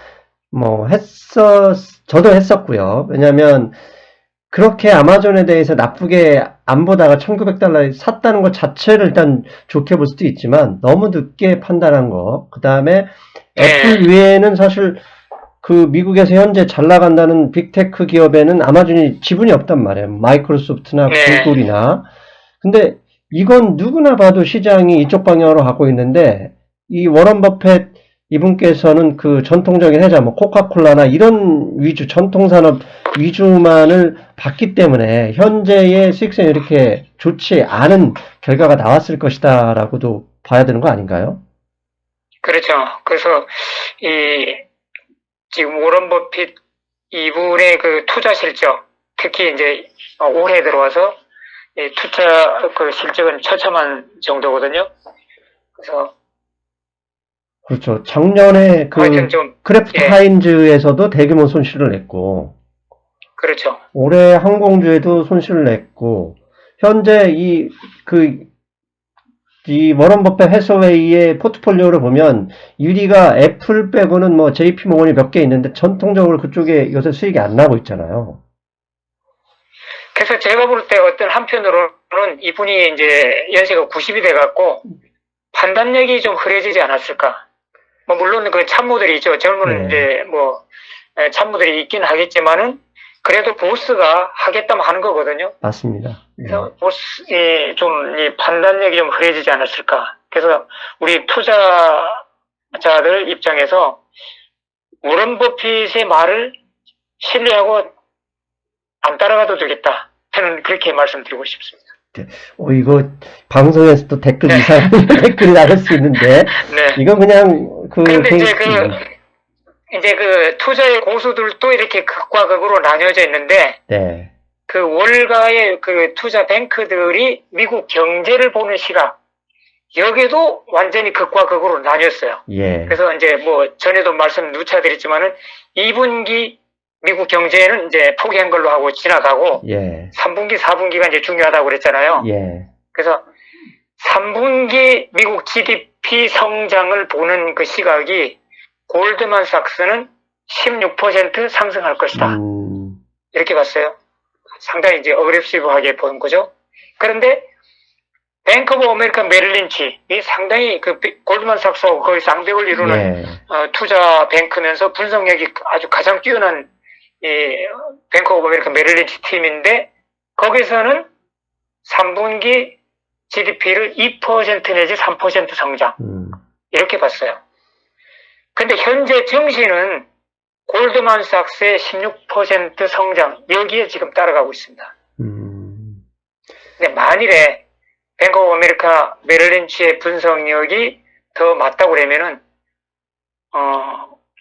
저도 했었고요. 왜냐면 그렇게 아마존에 대해서 나쁘게 안 보다가 1,900달러에 샀다는 것 자체를 일단 좋게 볼 수도 있지만 너무 늦게 판단한 거. 그 다음에 애플 외에는 사실 미국에서 현재 잘 나간다는 빅테크 기업에는 아마존이 지분이 없단 말이에요. 마이크로소프트나 구글이나. 근데 이건 누구나 봐도 시장이 이쪽 방향으로 가고 있는데 이 워런 버핏 이분께서는 전통적인 회사, 코카콜라나 이런 위주, 전통산업 위주만을 봤기 때문에 현재의 수익성이 이렇게 좋지 않은 결과가 나왔을 것이다 라고도 봐야 되는 거 아닌가요? 그렇죠. 그래서 지금 워런 버핏 이분의 투자 실적, 특히 이제 올해 들어와서 투자 실적은 처참한 정도거든요. 그래서 그렇죠. 작년에 하여튼 좀 크래프트 하인즈에서도 대규모 손실을 냈고, 그렇죠. 올해 항공주에도 손실을 냈고, 현재 이 워런 버핏 해서웨이의 포트폴리오를 보면 1위가 애플 빼고는 JP 모건이 몇 개 있는데 전통적으로 그쪽에 요새 수익이 안 나고 있잖아요. 그래서 제가 볼 때 어떤 한편으로는 이분이 이제 연세가 90이 돼갖고 판단력이 좀 흐려지지 않았을까. 물론 참모들이 있죠. 젊은 이제 참모들이 있긴 하겠지만은 그래도 보스가 하겠다면 하는 거거든요. 맞습니다. 그래서 보스이 판단력이 좀 흐려지지 않았을까. 그래서 우리 투자자들 입장에서 워런 버핏의 말을 신뢰하고 안 따라가도 되겠다. 저는 그렇게 말씀드리고 싶습니다. 이거 방송에서도 댓글 이상한 댓글이 나올 수 있는데 이건 그냥 그런데 이제 투자의 고수들도 이렇게 극과 극으로 나뉘어져 있는데 월가의 투자 뱅크들이 미국 경제를 보는 시각 여기도 완전히 극과 극으로 나뉘었어요. 그래서 이제 전에도 말씀 누차 드렸지만은 2분기 미국 경제는 이제 포기한 걸로 하고 지나가고 3분기, 4분기가 이제 중요하다고 그랬잖아요. 그래서 3분기 미국 GDP 성장을 보는 시각이 골드만삭스는 16% 상승할 것이다. 이렇게 봤어요. 상당히 이제 어그레시브하게 보는 거죠. 그런데 뱅크 오브 아메리칸 메릴린치 이 상당히 골드만삭스하고 거의 쌍벽을 이루는 투자 뱅크면서 분석력이 아주 가장 뛰어난 뱅크 오브 아메리칸 메릴린치 팀인데 거기서는 3분기 GDP를 2% 내지 3% 성장 이렇게 봤어요. 근데 현재 증시는 골드만삭스의 16% 성장, 여기에 지금 따라가고 있습니다. 근데 만일에 뱅크 오브 아메리카 메릴린치의 분석력이 더 맞다고 그러면은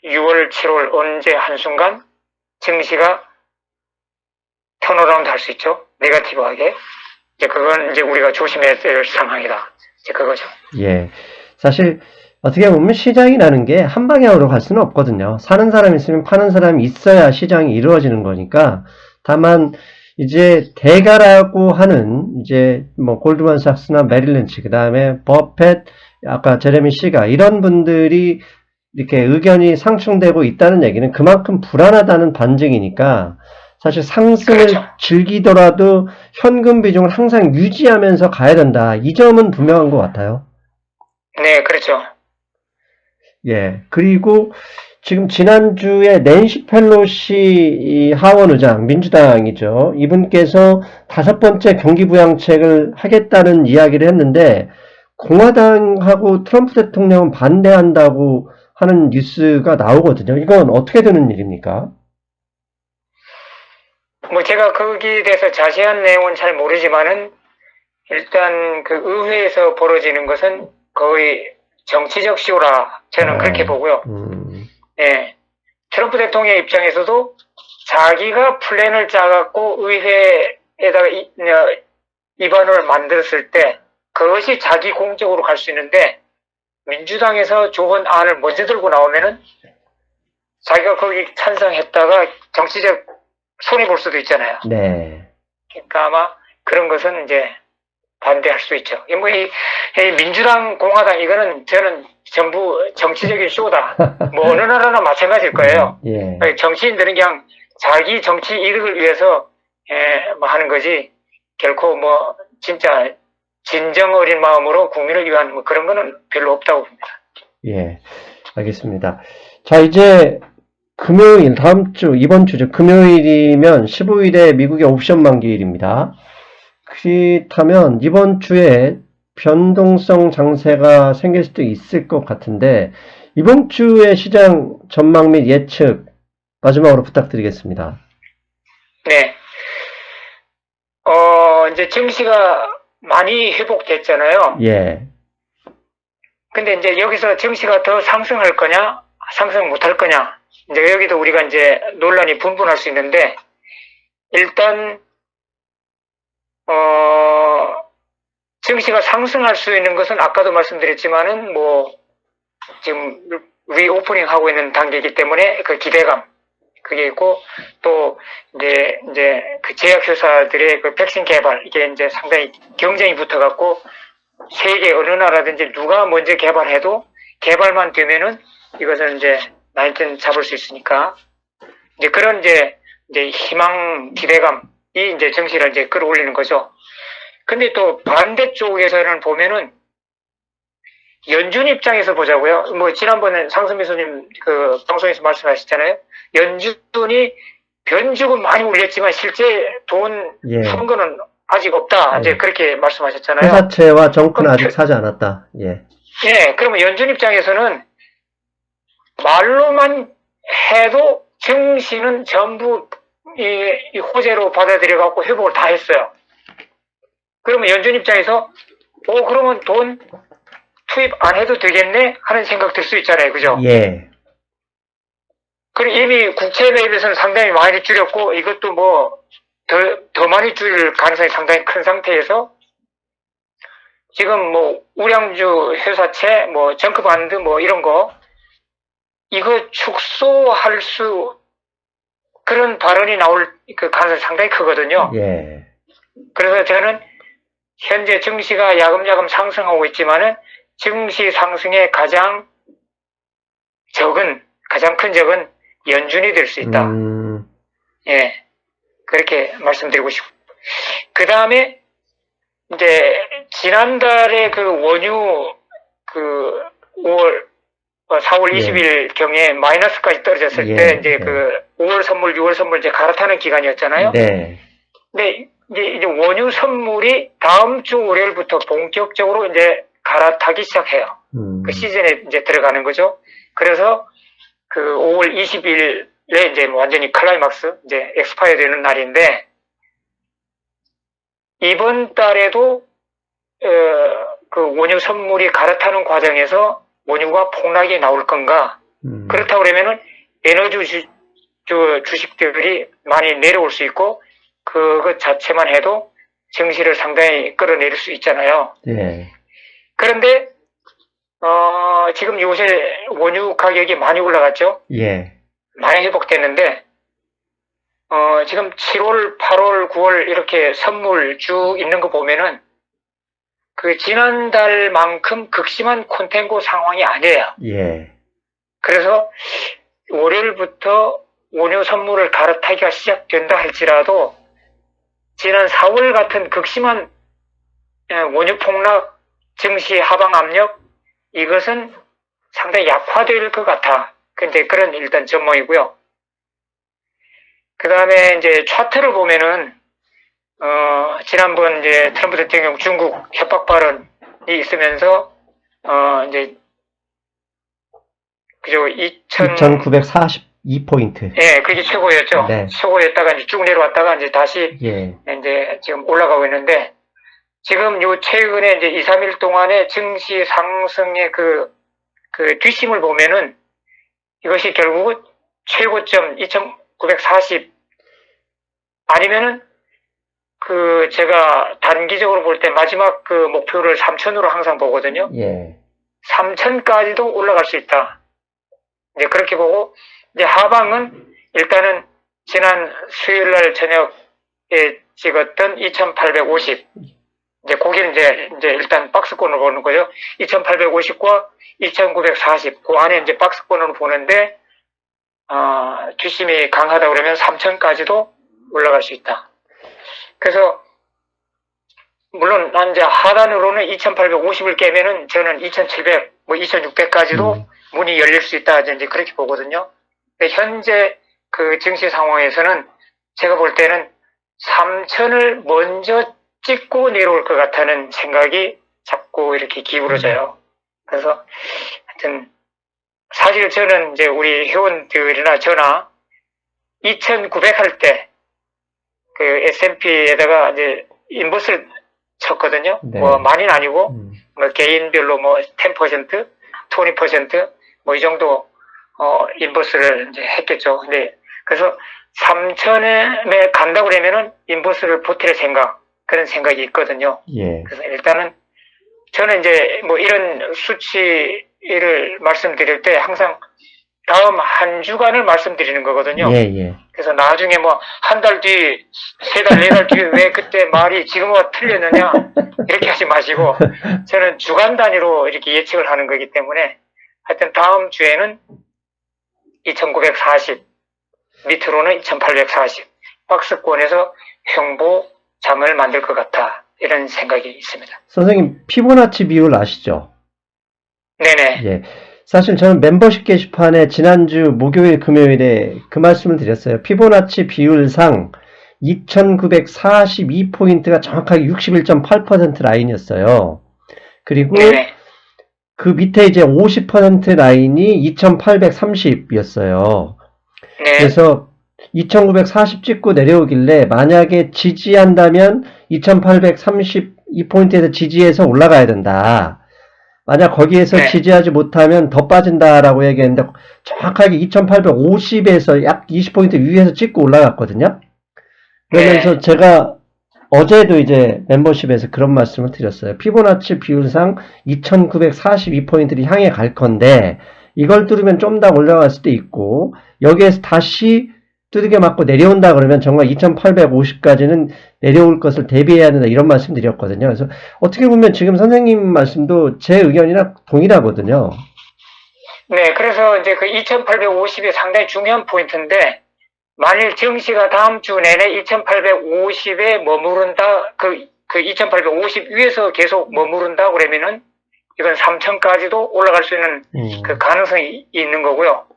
6월, 7월 언제 한순간 증시가 턴어라운드 할 수 있죠. 네거티브하게. 이제 그건 이제 우리가 조심해야 될 상황이다. 이제 그거죠. 예. 사실 어떻게 보면 시장이라는 게 한 방향으로 갈 수는 없거든요. 사는 사람이 있으면 파는 사람이 있어야 시장이 이루어지는 거니까. 다만 이제 대가라고 하는 이제 뭐 골드만삭스나 메릴린치, 그다음에 버펫, 아까 제레미 시가 이런 분들이 이렇게 의견이 상충되고 있다는 얘기는 그만큼 불안하다는 반증이니까 사실 상승을 그렇죠. 즐기더라도 현금 비중을 항상 유지하면서 가야 된다. 이 점은 분명한 것 같아요. 네, 그렇죠. 예. 그리고 지금 지난주에 낸시 펠로시 이 하원 의장, 민주당이죠. 이분께서 5번째 경기부양책을 하겠다는 이야기를 했는데 공화당하고 트럼프 대통령은 반대한다고 하는 뉴스가 나오거든요. 이건 어떻게 되는 일입니까? 뭐 제가 거기에 대해서 자세한 내용은 잘 모르지만은 일단 그 의회에서 벌어지는 것은 거의 정치적 쇼라 저는 그렇게 보고요. 예. 트럼프 대통령 입장에서도 자기가 플랜을 짜갖고 의회에다가 입안을 만들었을 때 그것이 자기 공적으로 갈 수 있는데 민주당에서 좋은 안을 먼저 들고 나오면은 자기가 거기 찬성했다가 정치적 손해볼 수도 있잖아요. 네. 그러니까 아마 그런 것은 이제 반대할 수 있죠. 뭐 이 민주당, 공화당 이거는 저는 전부 정치적인 쇼다. 뭐 어느 나라나 마찬가지일 거예요. 예. 정치인들은 그냥 자기 정치 이득을 위해서 뭐 하는 거지 결코 뭐 진짜 진정 어린 마음으로 국민을 위한 뭐 그런 거는 별로 없다고 봅니다. 예. 알겠습니다. 자, 이제 금요일, 다음 주, 이번 주죠. 금요일이면 15일에 미국의 옵션 만기일입니다. 그렇다면 이번 주에 변동성 장세가 생길 수도 있을 것 같은데 이번 주의 시장 전망 및 예측 마지막으로 부탁드리겠습니다. 네. 이제 증시가 많이 회복됐잖아요. 예. 근데 이제 여기서 증시가 더 상승할 거냐, 상승 못할 거냐, 이제 여기도 우리가 이제 논란이 분분할 수 있는데, 일단, 증시가 상승할 수 있는 것은 아까도 말씀드렸지만은, 뭐, 지금 리오프닝 하고 있는 단계이기 때문에 그 기대감, 그게 있고, 또, 이제 그 제약회사들의 그 백신 개발, 이게 이제 상당히 경쟁이 붙어갖고, 세계 어느 나라든지 누가 먼저 개발해도 개발만 되면은 이것은 이제 나이튼 잡을 수 있으니까, 이제 그런 이제 희망, 기대감이 이제 증시를 이제 끌어올리는 거죠. 근데 또 반대쪽에서는 보면은 연준 입장에서 보자고요. 뭐 지난번에 상승미 소님 그 방송에서 말씀하셨잖아요. 연준이 변죽은 많이 올렸지만 실제 돈 푼 거는 아직 없다. 이제 그렇게 말씀하셨잖아요. 회사채와 정크는 아직 사지 않았다. 예. 예, 그러면 연준 입장에서는 말로만 해도 증시는 전부 이 호재로 받아들여갖고 회복을 다 했어요. 그러면 연준 입장에서 그러면 돈 투입 안 해도 되겠네 하는 생각 들 수 있잖아요. 그죠? 예. 그리고 이미 국채 매입에서는 상당히 많이 줄였고 이것도 뭐 더 많이 줄 가능성이 상당히 큰 상태에서 지금 뭐 우량주 회사채, 뭐 정크반드 뭐 이런 거 이거 축소할 수 그런 발언이 나올 그 가능성이 상당히 크거든요. 예. 그래서 저는 현재 증시가 야금야금 상승하고 있지만은 증시 상승의 가장 큰 적은 연준이 될 수 있다. 예. 그렇게 말씀드리고 싶고. 그 다음에, 이제, 지난달에 그 원유, 4월 20일 경에 마이너스까지 떨어졌을 때, 이제 그 5월 선물, 6월 선물 이제 갈아타는 기간이었잖아요. 네. 근데 이제 원유 선물이 다음 주 월요일부터 본격적으로 이제 갈아타기 시작해요. 그 시즌에 이제 들어가는 거죠. 그래서 그 5월 20일에 이제 완전히 클라이막스, 이제 엑스파이어 되는 날인데, 이번 달에도, 그 원유 선물이 갈아타는 과정에서 원유가 폭락이 나올 건가? 그렇다고 그러면은 에너지 주식들이 많이 내려올 수 있고, 그것 자체만 해도 증시를 상당히 끌어내릴 수 있잖아요. 예. 그런데, 지금 요새 원유 가격이 많이 올라갔죠? 예. 많이 회복됐는데, 지금 7월, 8월, 9월 이렇게 선물 쭉 있는 거 보면은, 그 지난달만큼 극심한 콘텐고 상황이 아니에요. 예. 그래서 월요일부터 원유 선물을 갈아타기가 시작된다 할지라도 지난 4월 같은 극심한 원유 폭락, 증시 하방 압력, 이것은 상당히 약화될 것 같아. 근데 그런 일단 전망이고요. 그 다음에 이제 차트를 보면은 지난번 이제 트럼프 대통령 중국 협박 발언이 있으면서 이제 그죠 2,942포인트. 예, 그게 최고였죠. 네. 최고였다가 이제 쭉 내려왔다가 이제 다시 예. 이제 지금 올라가고 있는데 지금 요 최근에 이제 2, 3일 동안의 증시 상승의 그 뒷심을 보면은 이것이 결국은 최고점 2,940 아니면은 그 제가 단기적으로 볼 때 마지막 그 목표를 3,000으로 항상 보거든요. 예. 3,000까지도 올라갈 수 있다. 이제 그렇게 보고 이제 하방은 일단은 지난 수요일 날 저녁에 찍었던 2,850 이제 거기는 이제 일단 박스권으로 보는 거죠. 2,850과 2,940 그 안에 이제 박스권으로 보는데 뒷심이 강하다 그러면 3,000까지도 올라갈 수 있다. 그래서 물론 난 이제 하단으로는 2,850을 깨면은 저는 2,700, 뭐 2,600까지도 문이 열릴 수 있다 이제 그렇게 보거든요. 근데 현재 그 증시 상황에서는 제가 볼 때는 3,000을 먼저 찍고 내려올 것 같다는 생각이 자꾸 이렇게 기울어져요. 그래서 하여튼 사실 저는 이제 우리 회원들이나 저나 2,900 할 때 그 S&P에다가 이제 인버스를 쳤거든요. 네. 뭐 많이는 아니고 뭐 개인별로 뭐 10%, 20% 뭐 이 정도 인버스를 이제 했겠죠. 근데 그래서 3,000에 간다고 그러면은 인버스를 버틸 생각 그런 생각이 있거든요. 예. 그래서 일단은 저는 이제 뭐 이런 수치를 말씀드릴 때 항상 다음 한 주간을 말씀드리는 거거든요. 예, 예. 그래서 나중에 뭐 한 달 뒤, 세 달, 네 달 뒤에 왜 그때 말이 지금과 틀렸느냐 이렇게 하지 마시고 저는 주간 단위로 이렇게 예측을 하는 거기 때문에 하여튼 다음 주에는 2,940 밑으로는 2,840 박스권에서 횡보장을 만들 것 같다 이런 생각이 있습니다. 선생님, 피보나치 비율 아시죠? 네네. 예. 사실 저는 멤버십 게시판에 지난주 목요일, 금요일에 그 말씀을 드렸어요. 피보나치 비율상 2,942포인트가 정확하게 61.8% 라인이었어요. 그리고 네네. 그 밑에 이제 50% 라인이 2,830이었어요. 네. 그래서 2,940 찍고 내려오길래 만약에 지지한다면 2,832포인트에서 지지해서 올라가야 된다. 만약 거기에서 네. 지지하지 못하면 더 빠진다라고 얘기했는데 정확하게 2,850에서 약 20포인트 위에서 찍고 올라갔거든요. 그러면서 네. 제가 어제도 이제 멤버십에서 그런 말씀을 드렸어요. 피보나치 비율상 2,942포인트를 향해 갈 건데 이걸 뚫으면 좀 더 올라갈 수도 있고 여기에서 다시 두들겨 맞고 내려온다 그러면 정말 2,850까지는 내려올 것을 대비해야 된다 이런 말씀 드렸거든요. 그래서 어떻게 보면 지금 선생님 말씀도 제 의견이랑 동일하거든요. 네, 그래서 이제 그 2,850이 상당히 중요한 포인트인데, 만일 증시가 다음 주 내내 2,850에 머무른다, 그 2,850 위에서 계속 머무른다 그러면은, 이건 3,000까지도 올라갈 수 있는 그 가능성이 있는 거고요.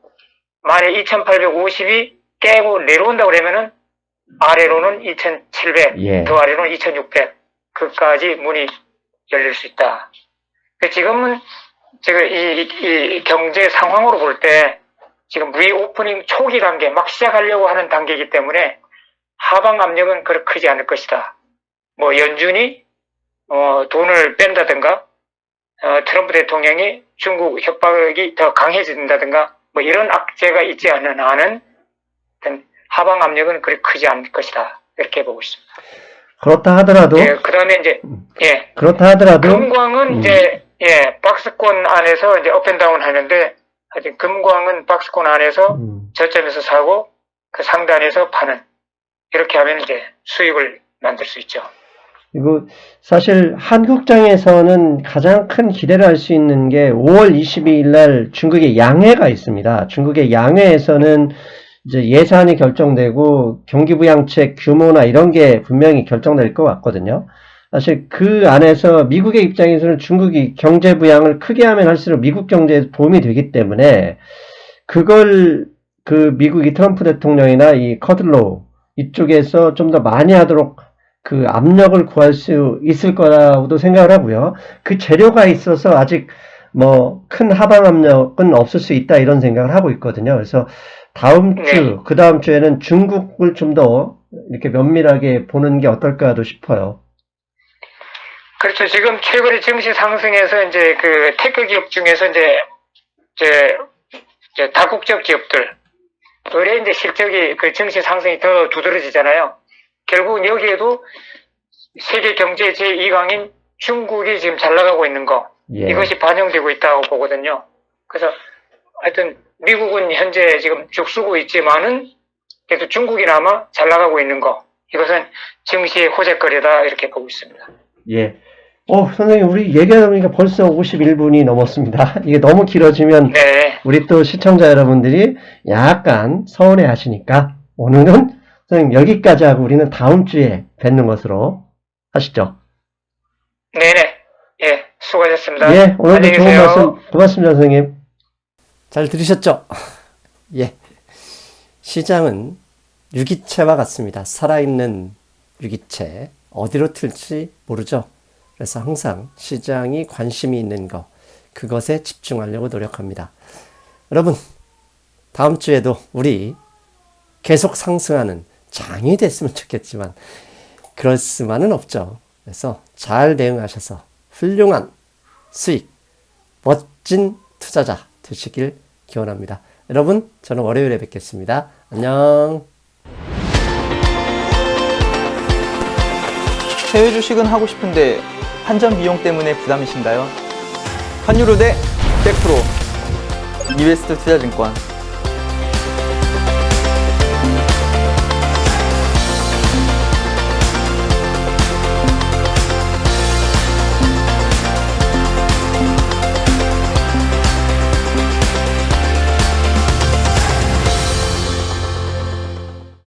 만일 2,850이 깨고 내려온다 그러면은, 아래로는 2,700, 예. 더 아래로는 2,600, 그까지 문이 열릴 수 있다. 지금은 지금 이 경제 상황으로 볼 때 지금 리오프닝 초기 단계, 막 시작하려고 하는 단계이기 때문에 하방 압력은 그렇게 크지 않을 것이다. 뭐 연준이 돈을 뺀다든가 트럼프 대통령이 중국 협박이 더 강해진다든가 뭐 이런 악재가 있지 않는 한은 하방 압력은 그렇게 크지 않을 것이다. 이렇게 보고 있습니다. 그렇다 하더라도, 예, 그다음에 이제 그렇다 하더라도, 금광은 이제 박스권 안에서 이제 업앤다운 하는데 하여튼 금광은 박스권 안에서 저점에서 사고 그 상단에서 파는 이렇게 하면 이제 수익을 만들 수 있죠. 그리고 사실 한국장에서는 가장 큰 기대를 할 수 있는 게 5월 22일 날 중국의 양회가 있습니다. 중국의 양회에서는 이제 예산이 결정되고 경기부양책 규모나 이런 게 분명히 결정될 것 같거든요. 사실 그 안에서 미국의 입장에서는 중국이 경제 부양을 크게 하면 할수록 미국 경제에 도움이 되기 때문에 그걸 그 미국이 트럼프 대통령이나 이 커들로우 이쪽에서 좀 더 많이 하도록 그 압력을 구할 수 있을 거라고도 생각을 하고요. 그 재료가 있어서 아직 뭐 큰 하방 압력은 없을 수 있다 이런 생각을 하고 있거든요. 그래서 다음 주, 그 다음 주에는 중국을 좀 더 이렇게 면밀하게 보는 게 어떨까도 싶어요. 그렇죠. 지금 최근에 증시 상승에서 이제 그 테크 기업 중에서 이제 다국적 기업들, 의뢰 이제 실적이 그 증시 상승이 더 두드러지잖아요. 결국은 여기에도 세계 경제 제2강인 중국이 지금 잘 나가고 있는 거, 이것이 반영되고 있다고 보거든요. 그래서 하여튼 미국은 현재 지금 죽쓰고 있지만은 그래도 중국이나마 잘 나가고 있는 거, 이것은 증시의 호재거리다 이렇게 보고 있습니다. 예. 선생님, 우리 얘기하다 보니까 벌써 51분이 넘었습니다. 이게 너무 길어지면 우리 또 시청자 여러분들이 약간 서운해 하시니까 오늘은 선생님 여기까지 하고 우리는 다음 주에 뵙는 것으로 하시죠. 네네. 예, 수고하셨습니다. 예, 오늘도 좋은 말씀 고맙습니다, 선생님. 잘 들으셨죠? 예. 시장은 유기체와 같습니다. 살아있는 유기체. 어디로 튈지 모르죠. 그래서 항상 시장이 관심이 있는 것, 그것에 집중하려고 노력합니다. 여러분, 다음 주에도 우리 계속 상승하는 장이 됐으면 좋겠지만 그럴 수만은 없죠. 그래서 잘 대응하셔서 훌륭한 수익, 멋진 투자자 되시길 기원합니다. 여러분, 저는 월요일에 뵙겠습니다. 안녕. 해외 주식은 하고 싶은데 환전 비용 때문에 부담이신가요? 환율 우대 100% 이베스트 투자증권